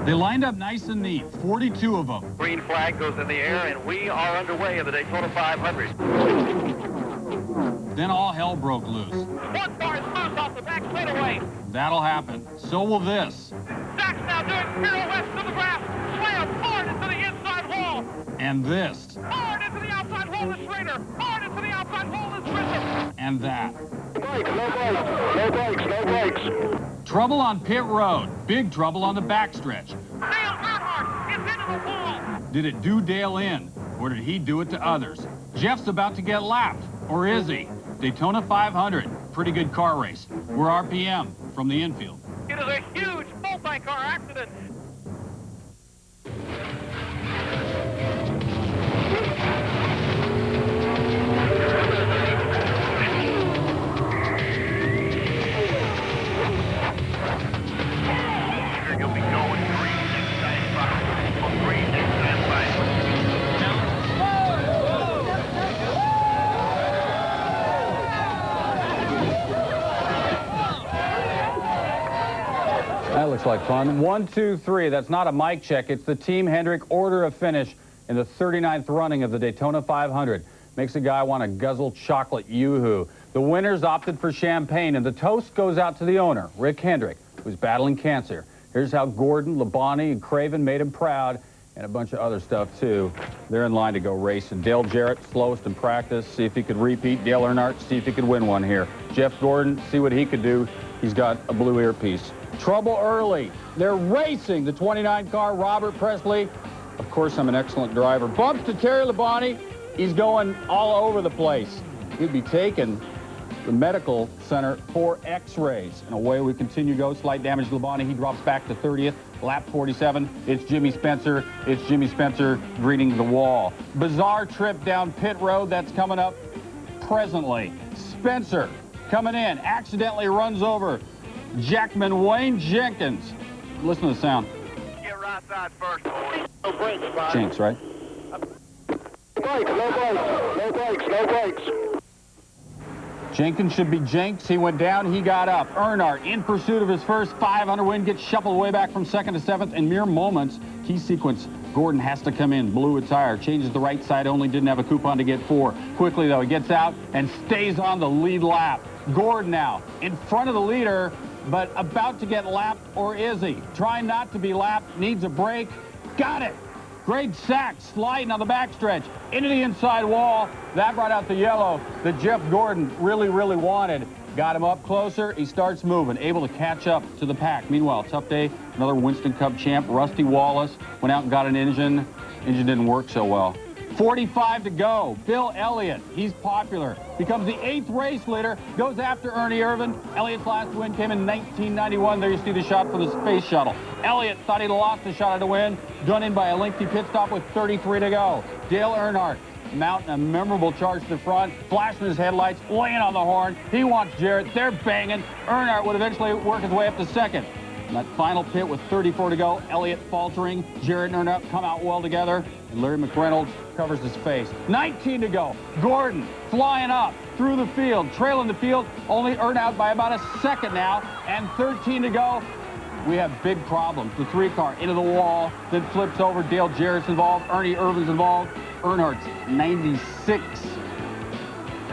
They lined up nice and neat, 42 of them. Green flag goes in the air, and we are underway in the Daytona 500. Then all hell broke loose. One car is loose off the back straightaway. That'll happen. So will this. Zach's now doing pirouettes to the grass. Slam hard into the inside wall. And this. Hard into the outside wall is Schrader. Hard into the outside wall is Grissom. And that. Brakes, no brakes, no brakes, no brakes. Trouble on pit road. Big trouble on the backstretch. Dale Earnhardt is into the wall. Did it do Dale in, or did he do it to others? Jeff's about to get lapped, or is he? Daytona 500, pretty good car race. We're RPM from the infield. It is a huge multi-car accident. You'll be going 3-6-5. 3-6-5. That looks like fun. 1, 2, 3. That's not a mic check. It's the Team Hendrick order of finish in the 39th running of the Daytona 500. Makes a guy want to guzzle chocolate yoo-hoo. The winners opted for champagne, and the toast goes out to the owner, Rick Hendrick, who's battling cancer. Here's how Gordon, Labonte, and Craven made him proud, and a bunch of other stuff, too. They're in line to go racing. Dale Jarrett, slowest in practice, see if he could repeat. Dale Earnhardt, see if he could win one here. Jeff Gordon, see what he could do. He's got a blue earpiece. Trouble early. They're racing the 29 car, Robert Presley. Of course, I'm an excellent driver. Bumps to Terry Labonte. He's going all over the place. He'd be taken the medical center for x-rays. And away we continue to go. Slight damage to Labonte. He drops back to 30th. Lap 47. It's Jimmy Spencer. It's Jimmy Spencer greeting the wall. Bizarre trip down pit road. That's coming up presently. Spencer coming in. Accidentally runs over Jackman Wayne Jenkins. Listen to the sound. Get right side first, boys. No brakes, Bob. Jinx, right? Brakes, no brakes, no brakes, no brakes. Jenkins should be Jenks. He went down, he got up. Earnhardt in pursuit of his first 500 win, gets shuffled way back from 2nd to 7th in mere moments. Key sequence, Gordon has to come in, blew a tire, changes the right side only, didn't have a coupon to get 4. Quickly, though, he gets out and stays on the lead lap. Gordon now in front of the leader, but about to get lapped, or is he? Trying not to be lapped, needs a break. Got it! Great sack, sliding on the backstretch, into the inside wall. That brought out the yellow that Jeff Gordon really, really wanted. Got him up closer, he starts moving, able to catch up to the pack. Meanwhile, tough day, another Winston Cup champ, Rusty Wallace, went out and got an engine. Engine didn't work so well. 45 to go. Bill Elliott, he's popular, becomes the 8th race leader, goes after Ernie Irvan. Elliott's last win came in 1991. There you see the shot for the space shuttle. Elliott thought he'd lost the shot at a win, done in by a lengthy pit stop with 33 to go. Dale Earnhardt mounting a memorable charge to the front, flashing his headlights, laying on the horn. He wants Jarrett. They're banging. Earnhardt would eventually work his way up to 2nd. In that final pit with 34 to go, Elliott faltering. Jarrett and Earnhardt come out well together, and Larry McReynolds covers his face. 19 to go. Gordon flying up through the field, trailing the field, only Earnhardt by about a 2nd now, and 13 to go. We have big problems. The 3 car into the wall, then flips over. Dale Jarrett's involved. Ernie Irvan's involved. Earnhardt's 96.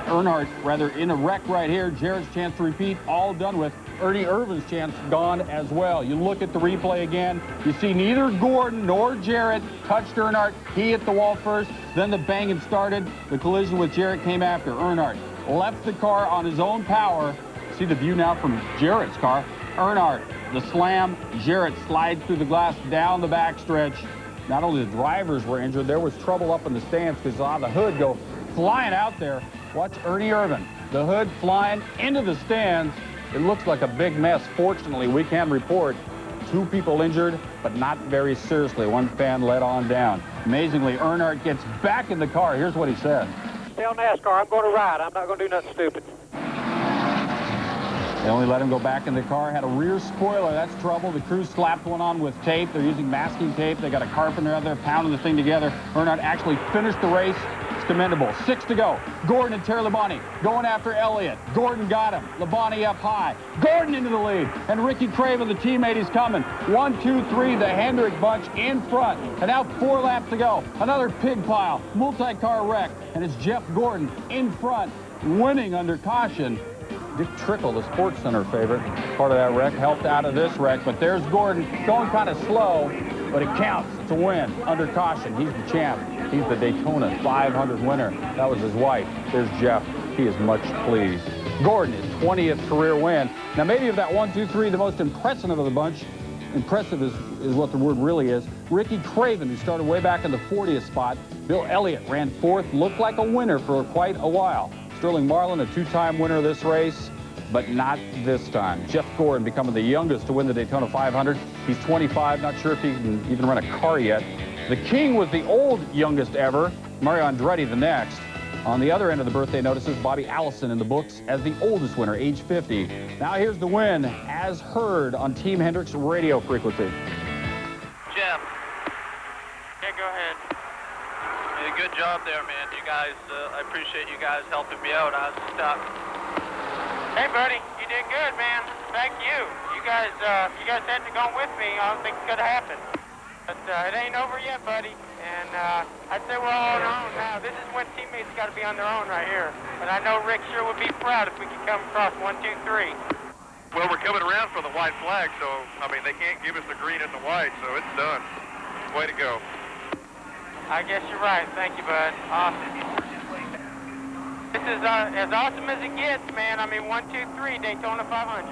Earnhardt, rather, in a wreck right here. Jarrett's chance to repeat, all done with. Ernie Irvan's chance gone as well. You look at the replay again, you see neither Gordon nor Jarrett touched Earnhardt. He hit the wall first, then the banging started. The collision with Jarrett came after. Earnhardt left the car on his own power. See the view now from Jarrett's car. Earnhardt, the slam. Jarrett slides through the glass down the backstretch. Not only the drivers were injured, there was trouble up in the stands because saw the hood go flying out there. Watch Ernie Irvan, the hood flying into the stands. It looks like a big mess. Fortunately, we can report 2 people injured, but not very seriously. 1 fan led on down. Amazingly, Earnhardt gets back in the car. Here's what he said. Tell NASCAR I'm going to ride. I'm not going to do nothing stupid. They only let him go back in the car. Had a rear spoiler. That's trouble. The crew slapped one on with tape. They're using masking tape. They got a carpenter out there pounding the thing together. Earnhardt actually finished the race. commendable. 6 to go. Gordon and Terry Labonte going after Elliott. Gordon got him. Labonte up high. Gordon into the lead. And Ricky Craven, the teammate, he's coming. 1, 2, 3, the Hendrick bunch in front. And now 4 laps to go. Another pig pile. Multi-car wreck. And it's Jeff Gordon in front, winning under caution. Dick Trickle, the Sports Center favorite, part of that wreck, helped out of this wreck. But there's Gordon going kind of slow, but it counts. It's a win under caution. He's the champ. He's the Daytona 500 winner. That was his wife. There's Jeff. He is much pleased. Gordon, his 20th career win. Now, maybe of that 1, 2, 3, the most impressive of the bunch, impressive is what the word really is, Ricky Craven, who started way back in the 40th spot. Bill Elliott ran 4th, looked like a winner for quite a while. Sterling Marlin, a 2-time winner of this race, but not this time. Jeff Gordon becoming the youngest to win the Daytona 500. He's 25, not sure if he can even run a car yet. The King was the old youngest ever. Mario Andretti the next. On the other end of the birthday notices, Bobby Allison in the books as the oldest winner, age 50. Now here's the win, as heard on Team Hendrick's radio frequency. Jeff. Yeah, go ahead. You did a good job there, man. You guys, I appreciate you guys helping me out. I was stuck. Hey, buddy, you did good, man. Thank you. You guys hadn't gone with me, I don't think it could have happened. But it ain't over yet, buddy. And I'd say we're all on our own now. This is when teammates got to be on their own right here. But I know Rick sure would be proud if we could come across 1, 2, 3. Well, we're coming around for the white flag, so, I mean, they can't give us the green and the white, so it's done. Way to go. I guess you're right. Thank you, bud. Awesome. This is as awesome as it gets, man. I mean, 1, 2, 3, Daytona 500.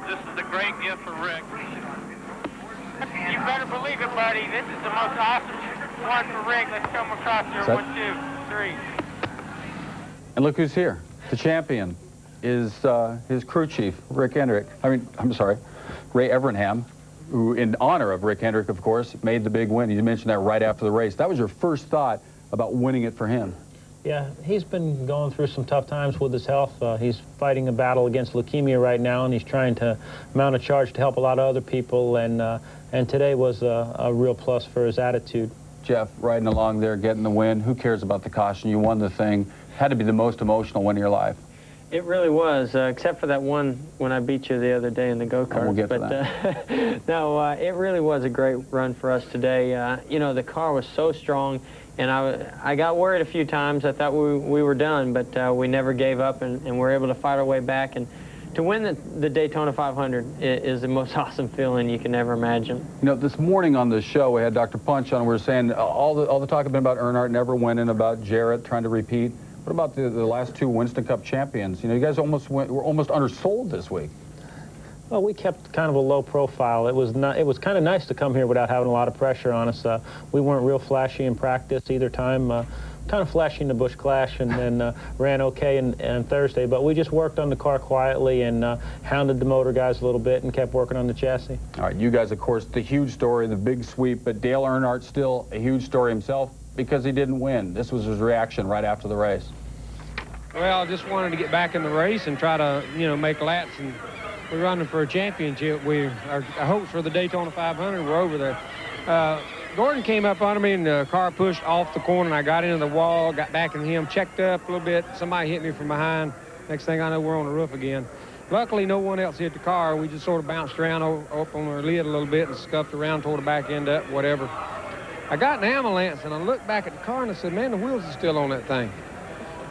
This is a great gift for Rick. You better believe it, buddy. This is the most awesome one for Rick. Let's come across here. 1, 2, 3. And look who's here. The champion is his crew chief, Rick Hendrick. Ray Evernham, who, in honor of Rick Hendrick, of course, made the big win. You mentioned that right after the race. That was your first thought about winning it for him. Yeah, he's been going through some tough times with his health. He's fighting a battle against leukemia right now, and he's trying to mount a charge to help a lot of other people, and today was a real plus for his attitude. Jeff, riding along there, getting the win. Who cares about the caution? You won the thing. Had to be the most emotional win of your life. It really was, except for that one when I beat you the other day in the go-kart. We'll get to that. No, it really was a great run for us today. You know, the car was so strong, and I got worried a few times. I thought we were done, but we never gave up, and we're able to fight our way back. And to win the Daytona 500 is the most awesome feeling you can ever imagine. You know, this morning on the show, we had Dr. Punch on. We were saying all the talk had been about Earnhardt never winning, about Jarrett trying to repeat. What about the last 2 Winston Cup champions? You know, you guys were almost undersold this week. Well, we kept kind of a low profile. It was kind of nice to come here without having a lot of pressure on us. We weren't real flashy in practice either time. Kind of flashy in the Busch Clash, and then ran okay on Thursday. But we just worked on the car quietly and hounded the motor guys a little bit and kept working on the chassis. All right, you guys, of course, the huge story, the big sweep, but Dale Earnhardt still a huge story himself because he didn't win. This was his reaction right after the race. Well, I just wanted to get back in the race and try to, you know, make laps, and we're running for a championship. Our hopes for the Daytona 500 were over there. Gordon came up under me, and the car pushed off the corner, and I got into the wall, got back in him, checked up a little bit. Somebody hit me from behind. Next thing I know, we're on the roof again. Luckily, no one else hit the car. We just sort of bounced around up on our lid a little bit and scuffed around toward the back end up, whatever. I got in the ambulance, and I looked back at the car, and I said, man, the wheels are still on that thing.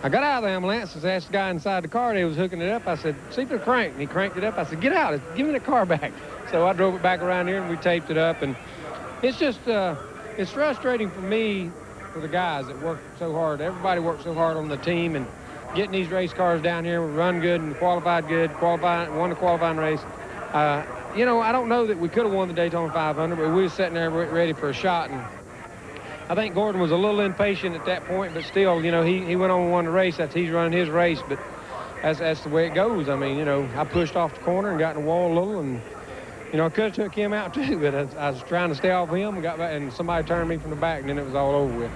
I got out of the ambulance and asked the guy inside the car that was hooking it up. I said, see if it'll crank. And he cranked it up. I said, get out. Give me the car back. So I drove it back around here, and we taped it up. And it's just, it's frustrating for me, for the guys that work so hard. Everybody works so hard on the team, and getting these race cars down here, we run good and qualified good, won the qualifying race. You know, I don't know that we could have won the Daytona 500, but we were sitting there ready for a shot. And I think Gordon was a little impatient at that point, but still, you know, he went on and won the race. He's running his race, but that's the way it goes. I mean, you know, I pushed off the corner and got in the wall a little, and, you know, I could have took him out too, but I was trying to stay off him and got back, and somebody turned me from the back, and then it was all over with.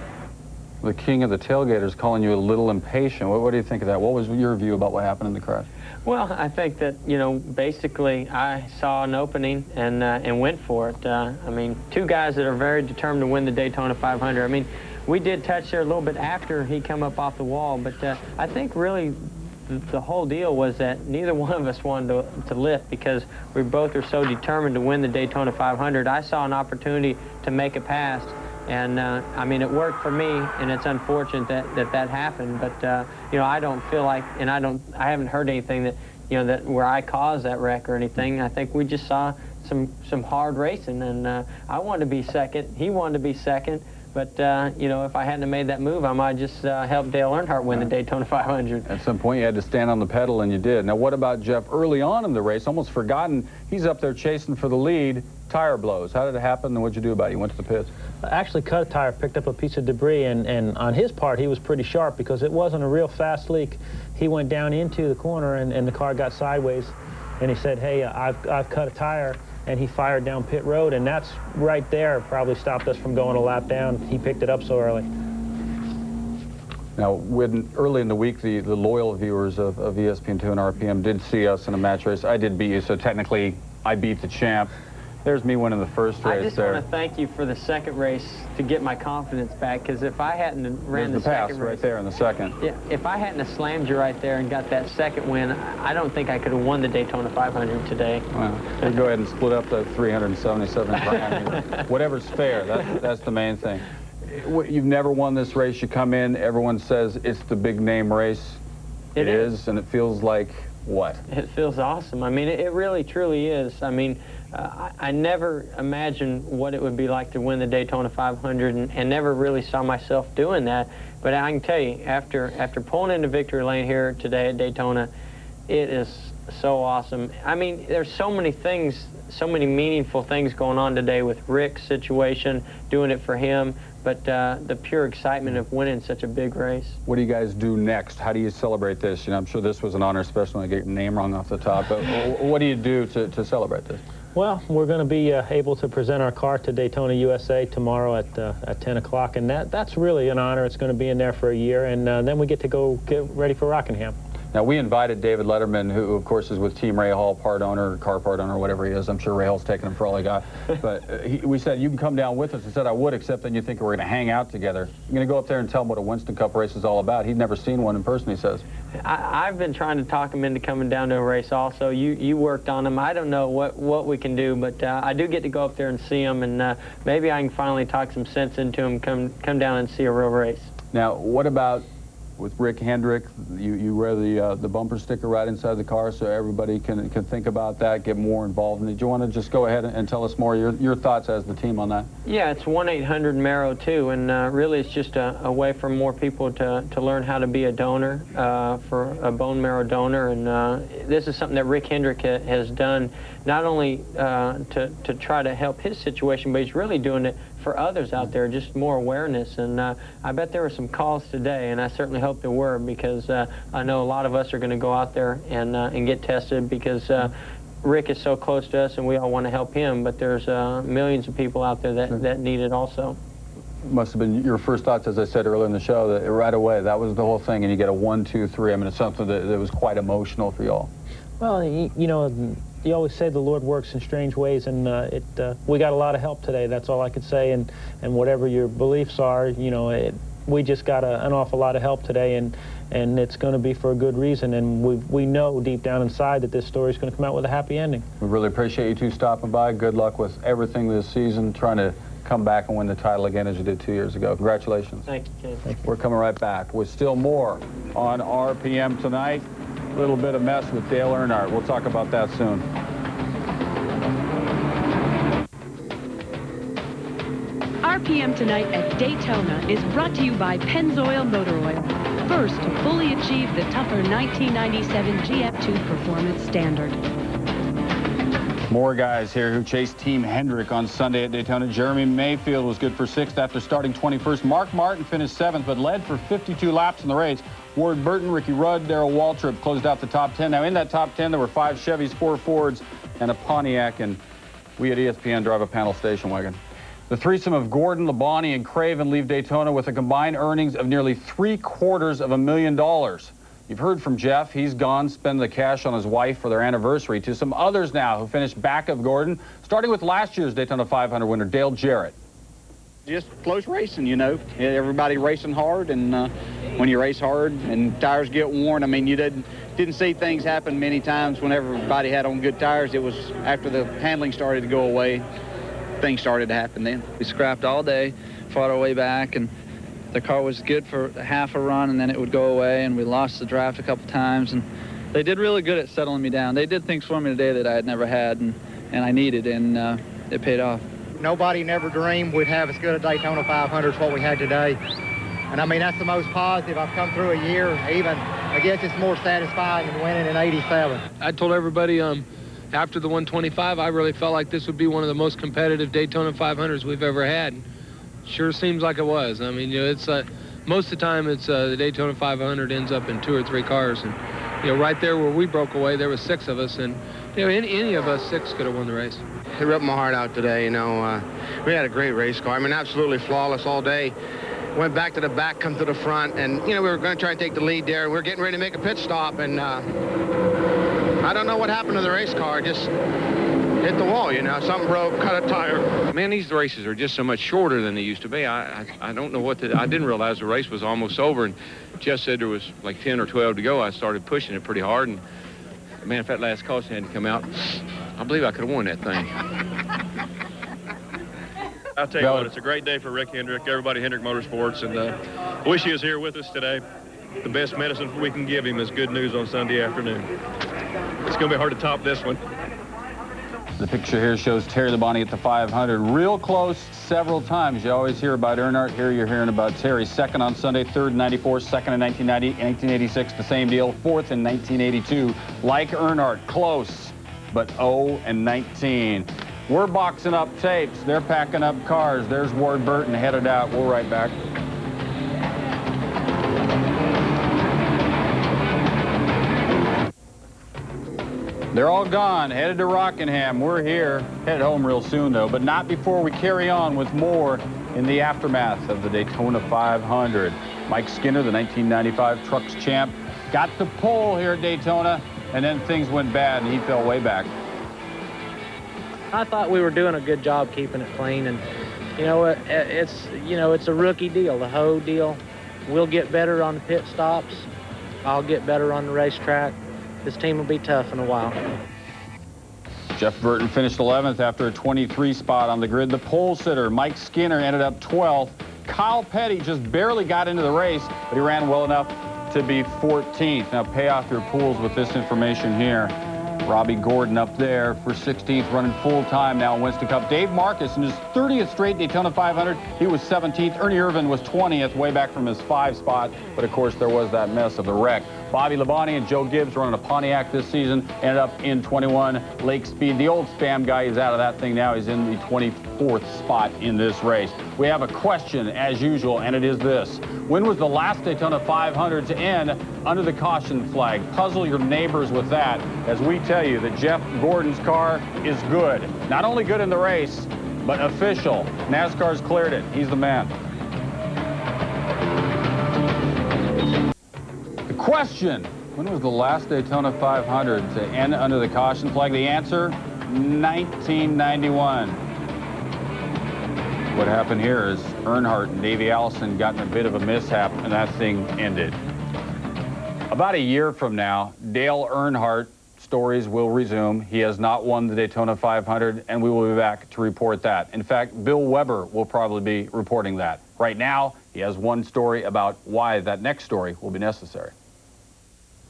The king of the tailgaters calling you a little impatient. What do you think of that? What was your view about what happened in the crash? Well, I think that, you know, basically I saw an opening and went for it. I mean, 2 guys that are very determined to win the Daytona 500. I mean, we did touch there a little bit after he come up off the wall, but I think really the whole deal was that neither one of us wanted to lift because we both are so determined to win the Daytona 500. I saw an opportunity to make a pass, and I mean, it worked for me, and it's unfortunate that happened. But you know, I don't feel like, and I haven't heard anything that, you know, that where I caused that wreck or anything. I think we just saw some hard racing, and I wanted to be second. He wanted to be second. But, you know, if I hadn't made that move, I might just help Dale Earnhardt win the Daytona 500. At some point, you had to stand on the pedal, and you did. Now, what about Jeff early on in the race? Almost forgotten. He's up there chasing for the lead. Tire blows. How did it happen, and what'd you do about it? You went to the pits? I actually cut a tire, picked up a piece of debris, and on his part, he was pretty sharp because it wasn't a real fast leak. He went down into the corner, and the car got sideways, and he said, hey, I've cut a tire. And he fired down pit road, and that's right there probably stopped us from going a lap down. He picked it up so early. Now, when early in the week, the loyal viewers of ESPN2 and RPM did see us in a match race. I did beat you, so technically I beat the champ. There's me winning the first race. I just want to thank you for the second race to get my confidence back, because if I hadn't ran the second race, right there in the second. Yeah, if I hadn't have slammed you right there and got that second win, I don't think I could have won the Daytona 500 today. Well, we'll go ahead and split up the 377 grand. Whatever's fair, that's the main thing. You've never won this race. You come in, everyone says it's the big name race. It is, and it feels like what? It feels awesome. I mean, it really, truly is. I mean, I never imagined what it would be like to win the Daytona 500 and never really saw myself doing that. But I can tell you, after pulling into victory lane here today at Daytona, it is so awesome. I mean, there's so many things, so many meaningful things going on today with Rick's situation, doing it for him, but the pure excitement of winning such a big race. What do you guys do next? How do you celebrate this? You know, I'm sure this was an honor, especially when I get your name wrong off the top, but what do you do to celebrate this? Well, we're going to be able to present our car to Daytona USA tomorrow at 10 o'clock, and that's really an honor. It's going to be in there for a year, and then we get to go get ready for Rockingham. Now, we invited David Letterman, who, of course, is with Team Rahal, part owner, car part owner, whatever he is. I'm sure Rahal's taking him for all he got. But we said, you can come down with us. He said, I would, except then you think we're going to hang out together. You're going to go up there and tell him what a Winston Cup race is all about. He'd never seen one in person, he says. I've been trying to talk him into coming down to a race also. You worked on him. I don't know what we can do, but I do get to go up there and see him, and maybe I can finally talk some sense into him, come down and see a real race. Now, what about with Rick Hendrick? You wear the bumper sticker right inside the car so everybody can think about that, get more involved. And did you want to just go ahead and tell us more your thoughts as the team on that? Yeah, it's 1-800-MARROW-2, and really it's just a way for more people to learn how to be a donor, for a bone marrow donor. And this is something that Rick Hendrick has done, not only to try to help his situation, but he's really doing it for others out there, just more awareness. And I bet there were some calls today, and I certainly hope there were, because I know a lot of us are going to go out there and get tested, because Rick is so close to us and we all want to help him, but there's millions of people out there that need it also. Must have been your first thoughts, as I said earlier in the show, that right away, that was the whole thing, and you get a 1, 2, 3. I mean, it's something that was quite emotional for y'all. Well, you know, you always say the Lord works in strange ways, and we got a lot of help today. That's all I could say. And whatever your beliefs are, you know, we just got an awful lot of help today, and it's going to be for a good reason. And we know deep down inside that this story is going to come out with a happy ending. We really appreciate you two stopping by. Good luck with everything this season, trying to come back and win the title again as you did 2 years ago. Congratulations. Thank you, Ken. Thank you. We're coming right back with still more on RPM tonight. A little bit of mess with Dale Earnhardt. We'll talk about that soon. RPM Tonight at Daytona is brought to you by Pennzoil Motor Oil. First to fully achieve the tougher 1997 GF2 performance standard. More guys here who chased Team Hendrick on Sunday at Daytona. Jeremy Mayfield was good for 6th after starting 21st. Mark Martin finished 7th, but led for 52 laps in the race. Ward Burton, Ricky Rudd, Darrell Waltrip closed out the top 10. Now in that top 10, there were 5 Chevys, 4 Fords, and a Pontiac, and we at ESPN drive a panel station wagon. The threesome of Gordon, Labonte, and Craven leave Daytona with a combined earnings of nearly $750,000. You've heard from Jeff. He's gone, spending the cash on his wife for their anniversary. To some others now who finished back of Gordon, starting with last year's Daytona 500 winner, Dale Jarrett. Just close racing, you know. Everybody racing hard, and when you race hard and tires get worn, I mean, you didn't see things happen many times whenever everybody had on good tires. It was after the handling started to go away, things started to happen then. We scrapped all day, fought our way back, and the car was good for half a run, and then it would go away, and we lost the draft a couple times, and they did really good at settling me down. They did things for me today that I had never had, and I needed, and it paid off. Nobody never dreamed we'd have as good a Daytona 500 as what we had today. And I mean, that's the most positive I've come through a year. Even, I guess it's more satisfying than winning in '87. I told everybody after the 125, I really felt like this would be one of the most competitive Daytona 500s we've ever had. Sure seems like it was. I mean, you know, it's most of the time it's the Daytona 500 ends up in 2 or 3 cars, and you know, right there where we broke away, there was 6 of us, and you know, any of us 6 could have won the race. It ripped my heart out today, you know. We had a great race car. I mean, absolutely flawless all day. Went back to the back, come to the front, and, you know, we were going to try and take the lead there. We were getting ready to make a pit stop, and I don't know what happened to the race car. It just hit the wall, you know. Something broke, cut a tire. Man, these races are just so much shorter than they used to be. I don't know what I didn't realize the race was almost over, and Jeff said there was like 10 or 12 to go. I started pushing it pretty hard, and man, if that last caution had to come out, I believe I could have won that thing. I'll tell you what, it's a great day for Rick Hendrick, everybody Hendrick Motorsports, and I wish he was here with us today. The best medicine we can give him is good news on Sunday afternoon. It's going to be hard to top this one. The picture here shows Terry Labonte at the 500. Real close several times. You always hear about Earnhardt. Here you're hearing about Terry. Second on Sunday, third in 94, second in 1990, 1986, the same deal. Fourth in 1982. Like Earnhardt, close, but 0-19. We're boxing up tapes. They're packing up cars. There's Ward Burton headed out. We'll right back. They're all gone, headed to Rockingham. We're here, headed home real soon though, but not before we carry on with more in the aftermath of the Daytona 500. Mike Skinner, the 1995 Trucks champ, got the pole here at Daytona, and then things went bad and he fell way back. I thought we were doing a good job keeping it clean, and you know, it's a rookie deal, the whole deal. We'll get better on the pit stops. I'll get better on the racetrack. This team will be tough in a while. Jeff Burton finished 11th after a 23 spot on the grid. The pole sitter, Mike Skinner, ended up 12th. Kyle Petty just barely got into the race, but he ran well enough to be 14th. Now pay off your pools with this information here. Robbie Gordon up there for 16th, running full-time now in Winston Cup. Dave Marcus in his 30th straight Daytona 500, he was 17th. Ernie Irvin was 20th, way back from his 5 spot. But, of course, there was that mess of the wreck. Bobby Labonte and Joe Gibbs running a Pontiac this season, ended up in 21 Lake Speed. The old spam guy is out of that thing now. He's in the 24th spot in this race. We have a question, as usual, and it is this. When was the last Daytona 500 to end under the caution flag? Puzzle your neighbors with that, as we tell you that Jeff Gordon's car is good. Not only good in the race, but official. NASCAR's cleared it. He's the man. The question, when was the last Daytona 500 to end under the caution flag? The answer, 1991. What happened here is Earnhardt and Davey Allison got in a bit of a mishap, and that thing ended. About a year from now, Dale Earnhardt stories will resume. He has not won the Daytona 500, and we will be back to report that. In fact, Bill Weber will probably be reporting that. Right now, he has one story about why that next story will be necessary.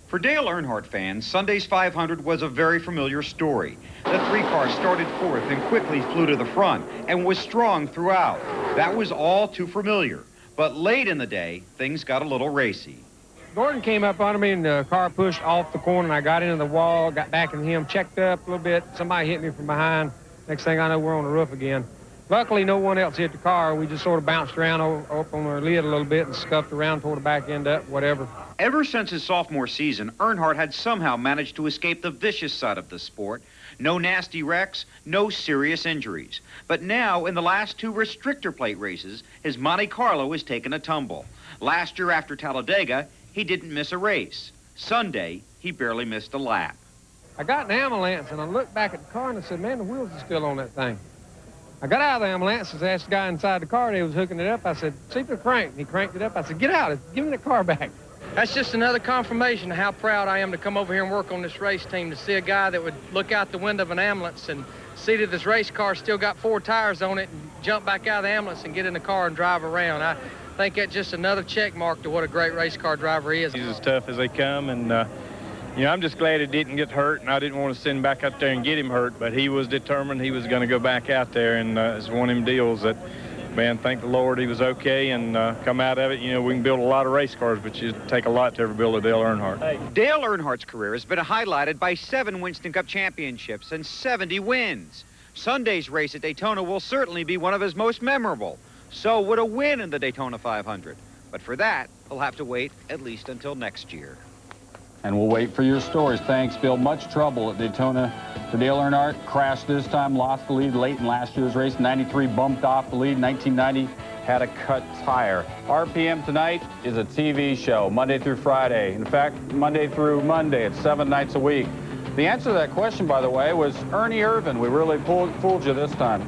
For Dale Earnhardt fans, Sunday's 500 was a very familiar story. The 3-car started fourth and quickly flew to the front and was strong throughout. That was all too familiar. But late in the day, things got a little racy. Gordon came up on me and the car pushed off the corner, and I got into the wall, got back in him, checked up a little bit. Somebody hit me from behind. Next thing I know, we're on the roof again. Luckily, no one else hit the car. We just sort of bounced around up on our lid a little bit and scuffed around toward the back end up, whatever. Ever since his sophomore season, Earnhardt had somehow managed to escape the vicious side of the sport. No nasty wrecks, no serious injuries. But now, in the last 2 restrictor plate races, his Monte Carlo has taken a tumble. Last year after Talladega, he didn't miss a race. Sunday, he barely missed a lap. I got an ambulance, and I looked back at the car, and I said, man, the wheels are still on that thing. I got out of the ambulance and asked the guy inside the car that was hooking it up. I said, see if it cranked. And he cranked it up. I said, get out. Give me the car back. That's just another confirmation of how proud I am to come over here and work on this race team, to see a guy that would look out the window of an ambulance and see that this race car still got 4 tires on it and jump back out of the ambulance and get in the car and drive around. I think that's just another check mark to what a great race car driver is. He's as tough as they come, and you know, I'm just glad he didn't get hurt, and I didn't want to send him back out there and get him hurt, but he was determined he was going to go back out there, and it's one of them deals that, man, thank the Lord he was okay and come out of it. You know, we can build a lot of race cars, but you take a lot to ever build a Dale Earnhardt. Dale Earnhardt's career has been highlighted by 7 Winston Cup championships and 70 wins. Sunday's race at Daytona will certainly be one of his most memorable. So would a win in the Daytona 500. But for that, he'll have to wait at least until next year. And we'll wait for your stories. Thanks, Bill. Much trouble at Daytona for Dale Earnhardt. Crashed this time, lost the lead late in last year's race. 93 bumped off the lead. 1990 had a cut tire. RPM Tonight is a TV show, Monday through Friday. In fact, Monday through Monday. It's 7 nights a week. The answer to that question, by the way, was Ernie Irvan. We really fooled you this time.